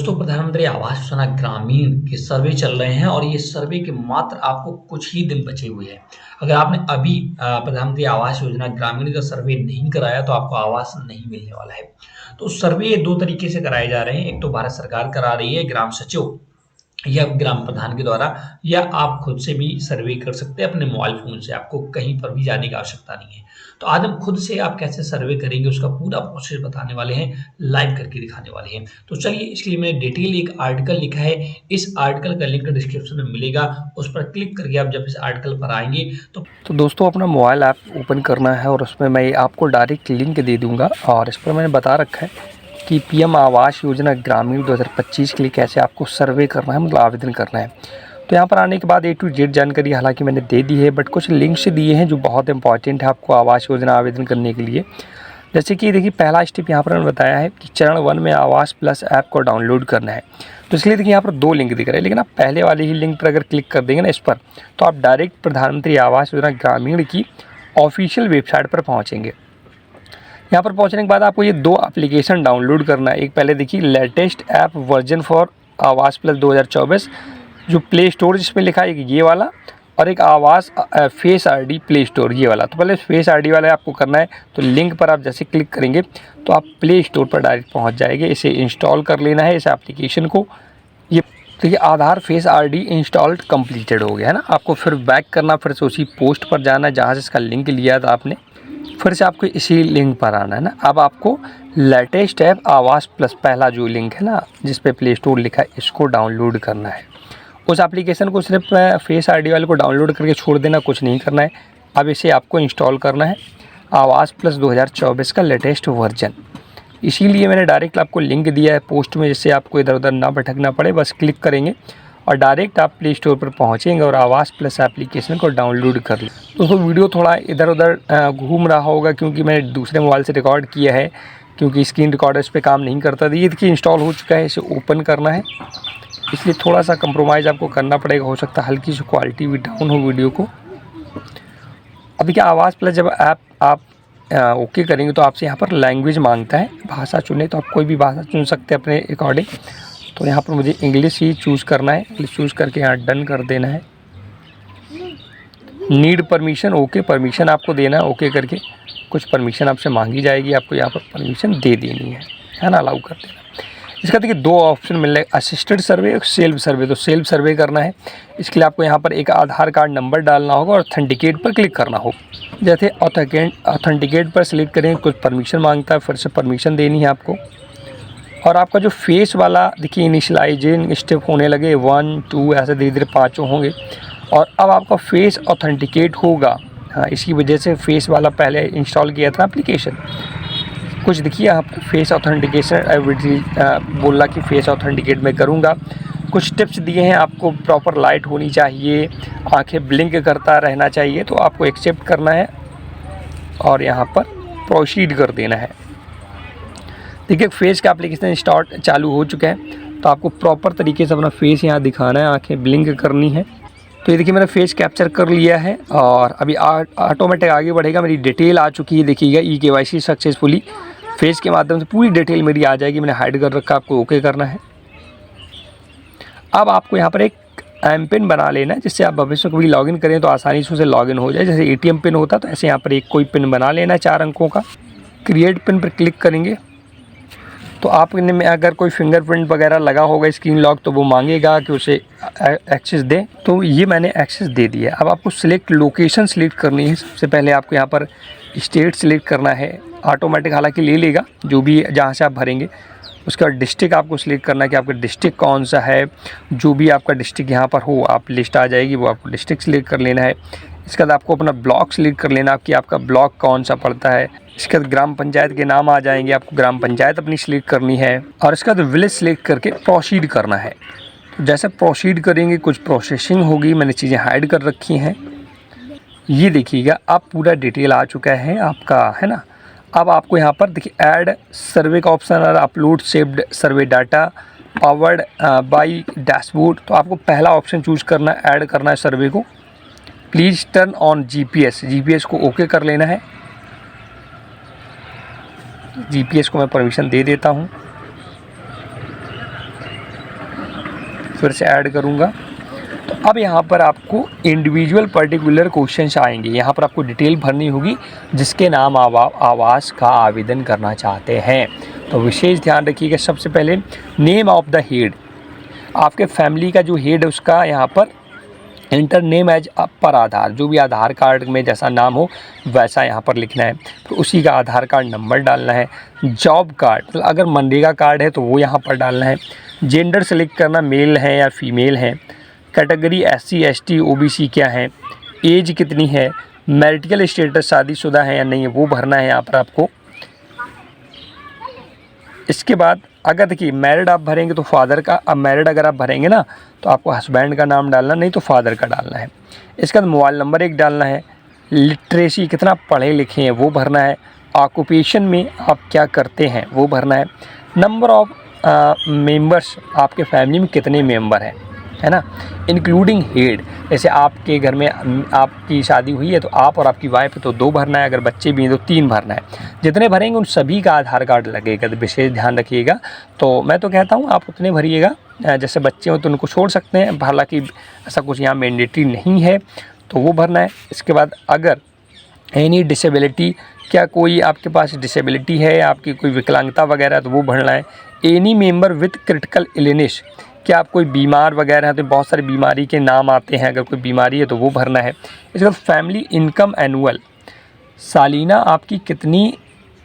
दोस्तों, प्रधानमंत्री आवास योजना ग्रामीण के सर्वे चल रहे हैं और ये सर्वे के मात्र आपको कुछ ही दिन बचे हुए हैं। अगर आपने अभी प्रधानमंत्री आवास योजना ग्रामीण का सर्वे नहीं कराया तो आपको आवास नहीं मिलने वाला है। तो सर्वे 2 तरीके से कराए जा रहे हैं। एक तो भारत सरकार करा रही है ग्राम सचिव या ग्राम प्रधान के द्वारा, या आप खुद से भी सर्वे कर सकते हैं अपने मोबाइल फ़ोन से। आपको कहीं पर भी जाने की आवश्यकता नहीं है। तो आज हम खुद से आप कैसे सर्वे करेंगे उसका पूरा प्रोसेस बताने वाले हैं, लाइव करके दिखाने वाले हैं। तो चलिए, इसके लिए मैंने डिटेल एक आर्टिकल लिखा है। इस आर्टिकल का लिंक डिस्क्रिप्शन में मिलेगा। उस पर क्लिक करके आप जब इस आर्टिकल पर आएँगे तो दोस्तों, अपना मोबाइल ऐप ओपन करना है और उसमें मैं आपको डायरेक्ट लिंक दे दूंगा और इस पर मैंने बता रखा है कि पीएम आवास योजना ग्रामीण 2025 के लिए कैसे आपको सर्वे करना है, मतलब आवेदन करना है। तो यहाँ पर आने के बाद A to Z जानकारी हालांकि मैंने दे दी है, बट कुछ लिंक्स दिए हैं जो बहुत इंपॉर्टेंट है आपको आवास योजना आवेदन करने के लिए। जैसे कि देखिए, पहला स्टेप यहाँ पर मैंने बताया है कि चरण 1 में आवास प्लस ऐप को डाउनलोड करना है। तो इसलिए देखिए, यहाँ पर 2 लिंक दिख रहे हैं, लेकिन आप पहले वाले ही लिंक पर अगर क्लिक कर देंगे ना इस पर, तो आप डायरेक्ट प्रधानमंत्री आवास योजना ग्रामीण की ऑफिशियल वेबसाइट पर पहुँचेंगे। यहाँ पर पहुँचने के बाद आपको ये 2 एप्लीकेशन डाउनलोड करना है। एक पहले देखिए, लेटेस्ट ऐप वर्जन फॉर आवास प्लस 2024 जो प्ले स्टोर जिसमें लिखा है ये वाला, और एक आवास फेस आईडी प्ले स्टोर ये वाला। तो पहले फेस आईडी वाला आपको करना है। तो लिंक पर आप जैसे क्लिक करेंगे तो आप प्ले स्टोर पर डायरेक्ट पहुंच जाएंगे। इसे इंस्टॉल कर लेना है, इस एप्लीकेशन को। ये देखिए, आधार फेस आईडी इंस्टॉल्ड कंप्लीटेड हो गया है ना। आपको फिर बैक करना, फिर से उसी पोस्ट पर जाना जहाँ से इसका लिंक लिया था आपने, फिर से आपको इसी लिंक पर आना है ना। अब आपको लेटेस्ट ऐप आवास प्लस पहला जो लिंक है ना जिस पे प्ले स्टोर लिखा है, इसको डाउनलोड करना है। उस एप्लीकेशन को सिर्फ फेस आईडी वाले को डाउनलोड करके छोड़ देना, कुछ नहीं करना है। अब इसे आपको इंस्टॉल करना है, आवास प्लस 2024 का लेटेस्ट वर्जन। इसीलिए मैंने डायरेक्ट आपको लिंक दिया है पोस्ट में, जिससे आपको इधर उधर ना भटकना पड़े। बस क्लिक करेंगे और डायरेक्ट आप प्ले स्टोर पर पहुंचेंगे और आवास प्लस एप्लीकेशन को डाउनलोड कर लें। दोस्तों, वीडियो थोड़ा इधर उधर घूम रहा होगा क्योंकि मैंने दूसरे मोबाइल से रिकॉर्ड किया है, क्योंकि स्क्रीन रिकॉर्डर इस पर काम नहीं करता। ये देखिए, इंस्टॉल हो चुका है, इसे ओपन करना है। इसलिए थोड़ा सा कंप्रोमाइज़ आपको करना पड़ेगा, हो सकता है हल्की सी क्वालिटी भी डाउन हो वीडियो को। अब देखिए, आवास प्लस जब ऐप आप ओके करेंगे तो आपसे यहाँ पर लैंग्वेज मांगता है, भाषा चुने। तो आप कोई भी भाषा चुन सकते हैं अपने अकॉर्डिंग। तो यहाँ पर मुझे इंग्लिश ही चूज़ करना है। इंग्लिश चूज़ करके यहाँ डन कर देना है। नीड परमिशन, ओके परमिशन आपको देना है। ओके करके कुछ परमिशन आपसे मांगी जाएगी, आपको यहाँ पर परमिशन दे देनी है ना, अलाउ कर देना। इसका देखिए 2 ऑप्शन मिल रहे हैं, असिस्टेड सर्वे और सेल्फ सर्वे। तो सेल्फ सर्वे करना है, इसके लिए आपको यहाँ पर एक आधार कार्ड नंबर डालना होगा और ऑथेंटिकेट पर क्लिक करना होगा। जैसे ऑथेंटिकेट पर सिलेक्ट करेंगे, कुछ परमिशन मांगता है, फिर से परमिशन देनी है आपको। और आपका जो फेस वाला देखिए इनिशियलाइजेशन स्टेप होने लगे, 1 2 ऐसे धीरे धीरे 5 होंगे। और अब आपका फेस ऑथेंटिकेट होगा। हाँ, इसी वजह से फेस वाला पहले इंस्टॉल किया था एप्लीकेशन। कुछ देखिए, आपको फेस ऑथेंटिकेशन बोल रहा कि फेस ऑथेंटिकेट मैं करूँगा। कुछ टिप्स दिए हैं आपको, प्रॉपर लाइट होनी चाहिए, आंखें ब्लिंक करता रहना चाहिए। तो आपको एक्सेप्ट करना है और यहाँ पर प्रोसीड कर देना है। देखिए, फेस का एप्लीकेशन स्टार्ट चालू हो चुका है। तो आपको प्रॉपर तरीके से अपना फेस यहाँ दिखाना है, आंखें ब्लिंक करनी है। तो ये देखिए, मैंने फेस कैप्चर कर लिया है और अभी ऑटोमेटिक आगे बढ़ेगा। मेरी डिटेल आ चुकी है, देखिएगा KYC सक्सेसफुली। फेस के माध्यम से पूरी डिटेल मेरी आ जाएगी। मैंने हाइड कर रखा, आपको ओके करना है। अब आपको यहाँ पर एक एमपिन बना लेना है, जिससे आप भविष्य में कभी लॉगिन करें तो आसानी से उसे लॉगिन हो जाए। जैसे ATM पिन होता है, तो ऐसे यहाँ पर एक कोई पिन बना लेना है 4 अंकों का। क्रिएट पिन पर क्लिक करेंगे तो आपने में अगर कोई फिंगरप्रिंट वगैरह लगा होगा स्क्रीन लॉक, तो वो मांगेगा कि उसे एक्सेस दें। तो ये मैंने एक्सेस दे दिया। अब आपको सिलेक्ट लोकेशन सिलेक्ट करनी है। सबसे पहले आपको यहाँ पर स्टेट सिलेक्ट करना है। ऑटोमेटिक हालांकि ले लेगा जो भी जहाँ से आप भरेंगे। उसके बाद डिस्ट्रिक्ट आपको सिलेक्ट करना है कि आपका डिस्ट्रिक्ट कौन सा है। जो भी आपका डिस्ट्रिक्ट यहाँ पर हो, आप लिस्ट आ जाएगी, वो आपको डिस्ट्रिक्ट सिलेक्ट कर लेना है। इसके बाद आपको अपना ब्लॉक सिलेक्ट कर लेना कि आपका ब्लॉक कौन सा पड़ता है। इसके बाद ग्राम पंचायत के नाम आ जाएंगे, आपको ग्राम पंचायत अपनी सिलेक्ट करनी है। और इसके बाद विलेज सिलेक्ट करके प्रोसीड करना है। तो जैसे प्रोसीड करेंगे, कुछ प्रोसेसिंग होगी, मैंने चीज़ें हाइड कर रखी हैं। ये देखिएगा, अब पूरा डिटेल आ चुका है आपका, है ना। अब आपको यहाँ पर देखिए ऐड सर्वे का ऑप्शन और upload saved survey data powered by dashboard. तो आपको पहला ऑप्शन चूज करना है, ऐड करना है सर्वे को। प्लीज़ टर्न ऑन GPS को ओके कर लेना है। GPS को मैं परमिशन दे देता हूँ। फिर से ऐड करूँगा। तो अब यहाँ पर आपको इंडिविजुअल पर्टिकुलर क्वेश्चंस आएंगे। यहाँ पर आपको डिटेल भरनी होगी जिसके नाम आवास का आवेदन करना चाहते हैं। तो विशेष ध्यान रखिएगा, सबसे पहले नेम ऑफ द हेड, आपके फैमिली का जो हेड है उसका यहाँ पर इंटर नेम एज पर आधार, जो भी आधार कार्ड में जैसा नाम हो वैसा यहाँ पर लिखना है। तो उसी का आधार कार्ड नंबर डालना है। जॉब कार्ड, मतलब अगर मनरेगा कार्ड है तो वो यहाँ पर डालना है। जेंडर सेलेक्ट करना, मेल है या फीमेल है। कैटेगरी SC ST OBC क्या है, एज कितनी है, मैरिटल स्टेटस शादीशुदा है या नहीं है वो भरना है यहाँ पर आपको। इसके बाद अगर देखिए मैरिड आप भरेंगे तो फादर का, अब मैरिड अगर आप भरेंगे ना तो आपको हस्बैंड का नाम डालना, नहीं तो फादर का डालना है। इसके बाद मोबाइल नंबर एक डालना है। लिटरेसी, कितना पढ़े लिखे हैं वो भरना है। ऑक्यूपेशन में आप क्या करते हैं वो भरना है। नंबर ऑफ मेंबर्स, आपके फैमिली में कितने मेंबर हैं, है ना, इंक्लूडिंग हेड। जैसे आपके घर में आपकी शादी हुई है तो आप और आपकी वाइफ तो 2 भरना है, अगर बच्चे भी हैं तो 3 भरना है। जितने भरेंगे उन सभी का आधार कार्ड लगेगा, तो विशेष ध्यान रखिएगा। तो मैं तो कहता हूँ आप उतने भरिएगा, जैसे बच्चे हो तो उनको छोड़ सकते हैं, हालांकि ऐसा कुछ यहाँ मैंडेटरी नहीं है तो वो भरना है। इसके बाद अगर एनी डिसेबिलिटी, क्या कोई आपके पास डिसेबिलिटी है या आपकी कोई विकलांगता वगैरह तो वो भरना है। Any member with critical illness, क्या आप कोई बीमार वगैरह हैं तो बहुत सारी बीमारी के नाम आते हैं, अगर कोई बीमारी है तो वो भरना है। इसके बाद फैमिली इनकम एनुअल, सालीना आपकी कितनी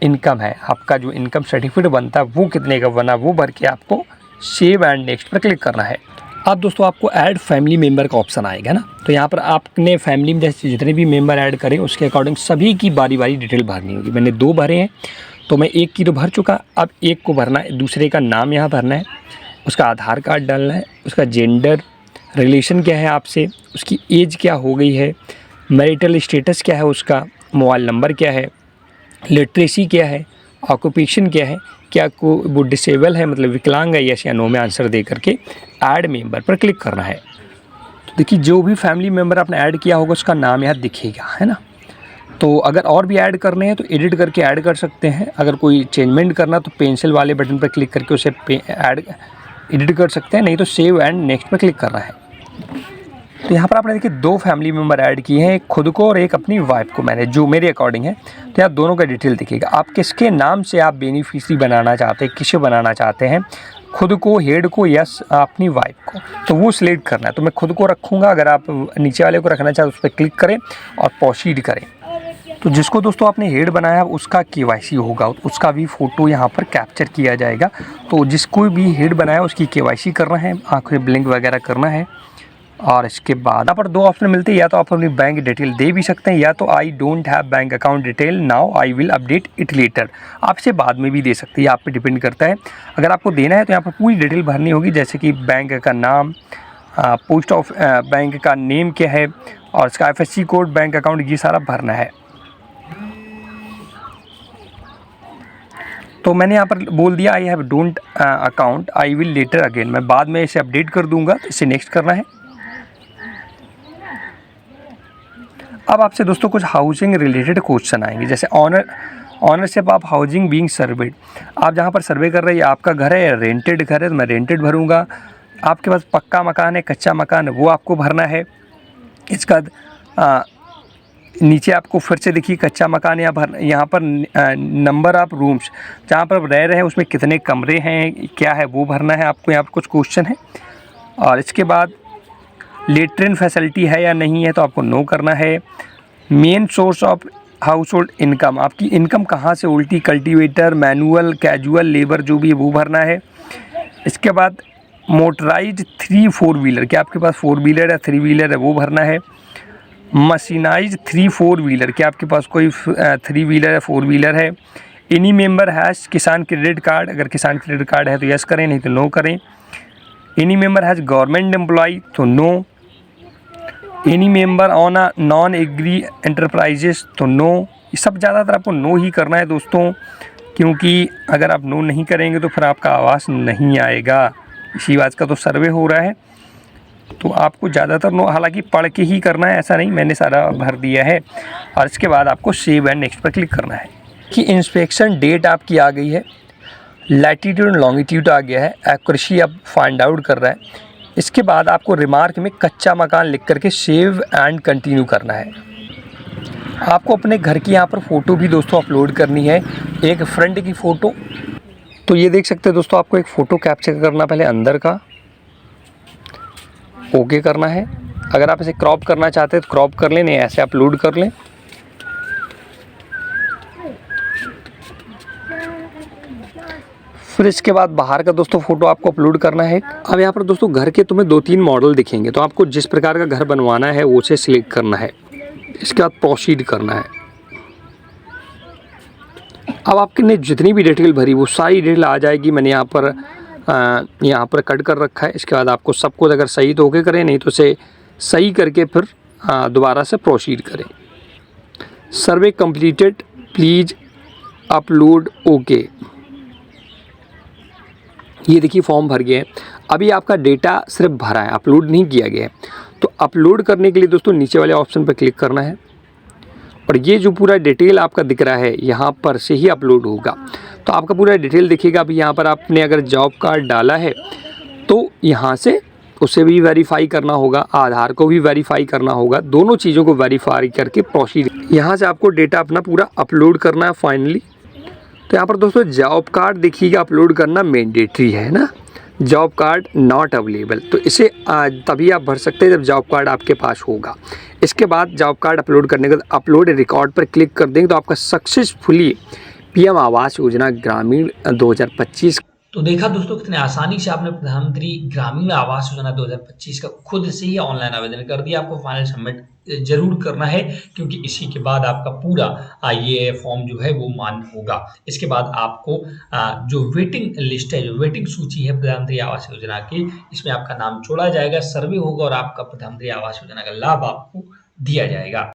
इनकम है, आपका जो इनकम सर्टिफिकेट बनता है वो कितने का बना, वो भर के आपको सेव एंड नेक्स्ट पर क्लिक करना है। अब दोस्तों आपको ऐड फैमिली मेम्बर का ऑप्शन आएगा ना, तो यहाँ पर आपने फैमिली में जैसे जितने भी मेम्बर ऐड करें उसके अकॉर्डिंग सभी की बारी बारी डिटेल भरनी होगी। मैंने 2 भरे हैं तो मैं 1 की तो भर चुका, अब 1 को भरना है। दूसरे का नाम यहाँ भरना है, उसका आधार कार्ड डालना है, उसका जेंडर, रिलेशन क्या है आपसे, उसकी एज क्या हो गई है, मैरिटल स्टेटस क्या है उसका, मोबाइल नंबर क्या है, लिटरेसी क्या है, ऑक्यूपेशन क्या है, क्या को वो डिसेबल है मतलब विकलांग है, यस या नो में आंसर दे करके ऐड मेंबर पर क्लिक करना है। तो देखिए जो भी फैमिली मेम्बर आपने ऐड किया होगा उसका नाम यहाँ दिखेगा, है ना। तो अगर और भी ऐड करने हैं तो एडिट करके ऐड कर सकते हैं। अगर कोई चेंजमेंट करना तो पेंसिल वाले बटन पर क्लिक करके उसे ऐड एडिट कर सकते हैं, नहीं तो सेव एंड नेक्स्ट पर क्लिक करना है। तो यहाँ पर आपने देखिए 2 फैमिली मेम्बर ऐड किए हैं, एक खुद को और एक अपनी वाइफ को मैंने, जो मेरे अकॉर्डिंग है। तो यहाँ दोनों का डिटेल दिखेगा। आप किसके नाम से आप बेनिफिशियरी बनाना चाहते हैं, किसे बनाना चाहते हैं, खुद को, हेड को या अपनी वाइफ को, तो वो सिलेक्ट करना है। तो मैं खुद को रखूँगा, अगर आप नीचे वाले को रखना चाहते उस पर क्लिक करें और प्रोसीड करें। तो जिसको दोस्तों आपने हेड बनाया उसका KYC होगा, उसका भी फ़ोटो यहाँ पर कैप्चर किया जाएगा। तो जिसको भी हेड बनाया उसकी KYC करना है, आँखें ब्लिंक वगैरह करना है। और इसके बाद यहाँ पर 2 ऑप्शन मिलते हैं, या तो आप अपनी बैंक डिटेल दे भी सकते हैं, या तो I don't have bank account detail now I will update it later, आपसे बाद में भी दे सकते हैं, आप पे डिपेंड करता है। अगर आपको देना है तो यहाँ पर पूरी डिटेल भरनी होगी, जैसे कि बैंक का नाम, पोस्ट ऑफ बैंक का नेम क्या है और इसका FSC कोड, बैंक अकाउंट, ये सारा भरना है। तो मैंने यहाँ पर बोल दिया I have don't account I will later again, मैं बाद में इसे अपडेट कर दूंगा, तो इसे नेक्स्ट करना है। अब आपसे दोस्तों कुछ हाउसिंग रिलेटेड क्वेश्चन आएंगे, जैसे ownership of housing being served, आप जहाँ पर सर्वे कर रहे हैं आपका घर है या रेंटेड घर है, तो मैं रेंटेड भरूँगा। आपके पास पक्का मकान है, कच्चा मकान है, वो आपको भरना है। इसके बाद नीचे आपको फिर से देखिए कच्चा मकान यहाँ पर नंबर ऑफ रूम्स, जहाँ पर रह रहे हैं उसमें कितने कमरे हैं क्या है वो भरना है आपको। यहाँ पर कुछ क्वेश्चन है। और इसके बाद लेटरिन फैसिलिटी है या नहीं है तो आपको नो करना है। Main source of house hold income, आपकी इनकम कहाँ से, उल्टी, कल्टीवेटर, मैनुअल, कैजुअल लेबर जो भी है वो भरना है। इसके बाद मोटराइज 3-4 व्हीलर, क्या आपके पास 4 व्हीलर है, 3 व्हीलर है, वो भरना है। मशीनाइज 3-4 व्हीलर, क्या आपके पास कोई 3 व्हीलर है, 4 व्हीलर है। एनी मेंबर हैज़ किसान क्रेडिट कार्ड, अगर किसान क्रेडिट कार्ड है तो यस करें, नहीं तो नो करें। Any member has government employ तो no. Any member on a non agri enterprises तो नो। ये सब ज़्यादातर आपको नो ही करना है दोस्तों, क्योंकि अगर आप नो नहीं करेंगे तो फिर आपका आवास नहीं आएगा। इसी बात का तो सर्वे हो रहा है, तो आपको ज़्यादातर नो, हालांकि पढ़ के ही करना है, ऐसा नहीं, मैंने सारा भर दिया है। और इसके बाद आपको सेव एंड नेक्स्ट पर क्लिक करना है। कि इंस्पेक्शन डेट आपकी आ गई है, लैटीट्यूड एंड लॉन्गिट्यूड आ गया है, एक्यूरेसी अब फाइंड आउट कर रहा है। इसके बाद आपको रिमार्क में कच्चा मकान लिख करके सेव एंड कंटिन्यू करना है। आपको अपने घर की यहाँ पर फ़ोटो भी दोस्तों अपलोड करनी है, एक फ्रंट की फ़ोटो। तो ये देख सकते हैं दोस्तों, आपको एक फ़ोटो कैप्चर करना पहले अंदर का, ओके करना है। अगर आप इसे क्रॉप करना चाहते हैं तो क्रॉप कर लें, नहीं ऐसे अपलोड कर लें। फिर इसके बाद बाहर का दोस्तों फ़ोटो आपको अपलोड करना है। अब यहाँ पर दोस्तों घर के तुम्हें 2-3 मॉडल दिखेंगे, तो आपको जिस प्रकार का घर बनवाना है उसे सिलेक्ट करना है। इसके बाद प्रोसीड करना है। अब आपने जितनी भी डिटेल भरी वो सारी डिटेल आ जाएगी। मैंने यहाँ पर कट कर रखा है। इसके बाद आपको सब कुछ अगर सही तो ओके करें, नहीं तो उसे सही करके फिर दोबारा से प्रोसीड करें। सर्वे कंप्लीटेड, प्लीज़ अपलोड ओके। ये देखिए फॉर्म भर गए हैं। अभी आपका डेटा सिर्फ भरा है, अपलोड नहीं किया गया है। तो अपलोड करने के लिए दोस्तों नीचे वाले ऑप्शन पर क्लिक करना है और ये जो पूरा डिटेल आपका दिख रहा है यहाँ पर से ही अपलोड होगा। तो आपका पूरा डिटेल दिखेगा। अभी यहाँ पर आपने अगर जॉब कार्ड डाला है तो यहाँ से उसे भी वेरीफाई करना होगा, आधार को भी वेरीफाई करना होगा, दोनों चीज़ों को वेरीफाई करके प्रोसीड। यहाँ से आपको डेटा अपना पूरा अपलोड करना है फाइनली। तो यहाँ पर दोस्तों जॉब कार्ड देखिएगा, अपलोड करना मैंडेटरी है ना, जॉब कार्ड नॉट अवेलेबल। तो इसे तभी आप भर सकते हैं जब जॉब कार्ड आपके पास होगा। इसके बाद जॉब कार्ड अपलोड करने के बाद अपलोड रिकॉर्ड पर क्लिक कर देंगे तो आपका सक्सेसफुली पीएम आवास योजना ग्रामीण 2025। तो देखा दोस्तों कितने आसानी से आपने प्रधानमंत्री ग्रामीण आवास योजना 2025 का खुद से ही ऑनलाइन आवेदन कर दिया। आपको फाइनल सबमिट जरूर करना है क्योंकि इसी के बाद आपका पूरा ये फॉर्म जो है वो मान्य होगा। इसके बाद आपको जो वेटिंग लिस्ट है, जो वेटिंग सूची है प्रधानमंत्री आवास योजना की, इसमें आपका नाम जोड़ा जाएगा, सर्वे होगा और आपका प्रधानमंत्री आवास योजना का लाभ आपको दिया जाएगा।